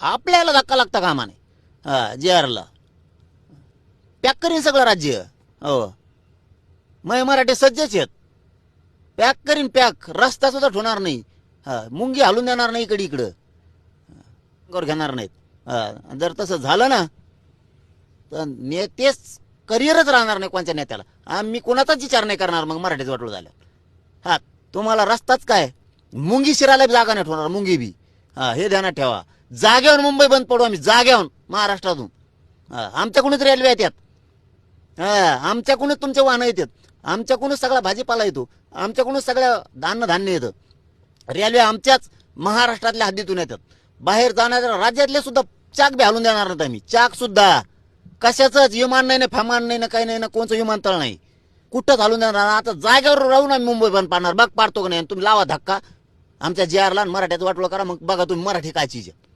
आपल्याला धक्का लागता कामा नाही. जे आरला पॅक करीन सगळं राज्य. हो मग मराठी सज्जच आहेत. पॅक करीन पॅक. रस्ता सुद्धा ठेवणार नाही. मुंगी हालून देणार नाही इकडे इकडं. घेणार नाहीत. जर तसं झालं ना तर नेतेच करिअरच राहणार नाही कोणत्या नेत्याला. मी कोणाचाच विचार नाही करणार मग मराठीच वाटलं झालं. तुम्हाला रस्ताच काय, मुंगी शिरायला जागा नाही ठेवणार मुंगी बी. हे ध्यानात ठेवा. जागेवर मुंबई बंद पडू आम्ही, जागेवर महाराष्ट्रातून. आमच्याकडूनच रेल्वे येतात. आमच्याकडूनच तुमचे वाहनं येतात. आमच्याकडूनच सगळा भाजीपाला येतो. आमच्याकडूनच सगळं धान्य येतं. रेल्वे आमच्याच महाराष्ट्रातल्या हद्दीतून येतात. बाहेर जाणाऱ्या राज्यातले सुद्धा चाक बी हालून देणार नाहीत आम्ही. चाक सुद्धा कशाच विमान नाही ना, फमान नाही ना, काही नाही ना, कोणचं विमानतळ नाही, कुठंच हालून देणार. आता जागेवर राहून आम्ही मुंबई बंद पाडणार. बघ पाडतो का नाही. तुम्ही लावा धक्का आमच्या जे आरला मराठ्यात वाटलं करा. मग बघा तुम्ही मराठी काय चीज आहे.